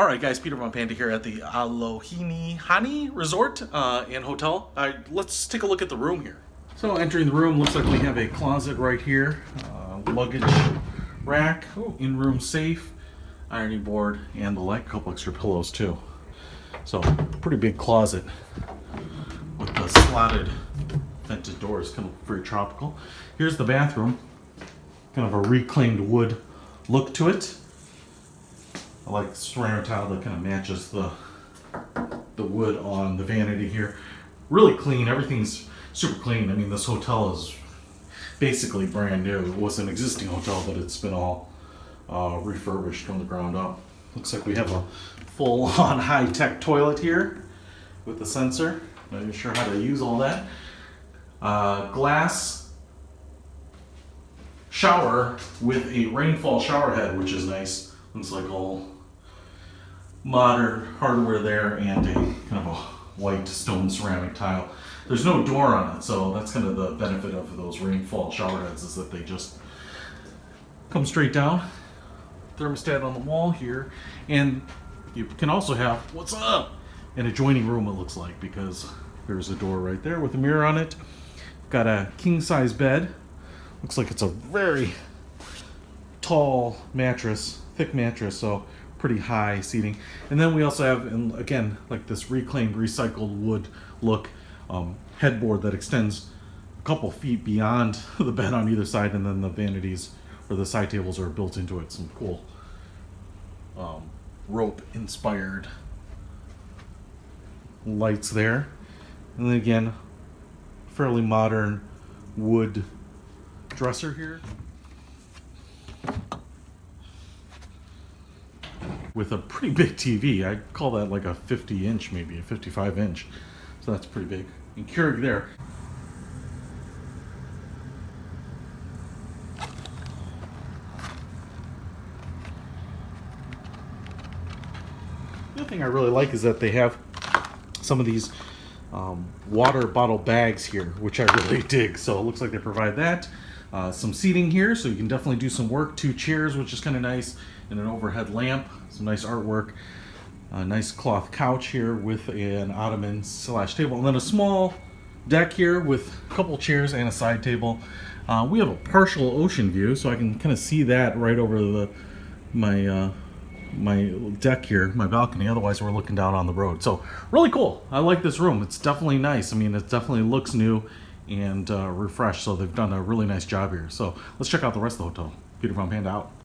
All right, guys, Peter von Panda here at the Alohilani Resort and Hotel. Let's take a look at the room here. So entering the room, looks like we have a closet right here, luggage rack, in-room safe, ironing board, and the like, a couple extra pillows too. So pretty big closet with the slotted vented doors, kind of very tropical. Here's the bathroom, kind of a reclaimed wood look to it. I like ceramic tile that kind of matches the wood on the vanity here. Really clean, everything's super clean. I mean, this hotel is basically brand new. It was an existing hotel, but it's been all refurbished from the ground up. Looks like we have a full-on high-tech toilet here with the sensor. Not even sure how to use all that. Glass shower with a rainfall shower head, which is nice. Looks like all modern hardware there, and a kind of a white stone ceramic tile. There's no door on it, so that's kind of the benefit of those rainfall shower heads, is that they just come straight down. Thermostat on the wall here, and you can also have, what's up, an adjoining room, it looks like, because there's a door right there with a mirror on it. Got a king-size bed. Looks like it's a very tall mattress, thick mattress, so pretty high seating. And then we also have, and again, like this reclaimed recycled wood look, headboard that extends a couple feet beyond the bed on either side, and then the vanities or the side tables are built into it. Some cool rope inspired lights there. And then again, fairly modern wood dresser here with a pretty big TV. I call that like a 50-inch, maybe a 55-inch. So that's pretty big. And Keurig there. The other thing I really like is that they have some of these water bottle bags here, which I really dig. So it looks like they provide that. Some seating here, so you can definitely do some work. 2 chairs, which is kind of nice, and an overhead lamp. Some nice artwork. A nice cloth couch here with an ottoman / table, and then a small deck here with a couple chairs and a side table. We have a partial ocean view, so I can kind of see that right over my deck here, my balcony. Otherwise, we're looking down on the road. So really cool. I like this room. It's definitely nice. I mean, it definitely looks new and refreshed. So they've done a really nice job here. So let's check out the rest of the hotel. Peter von Panda out.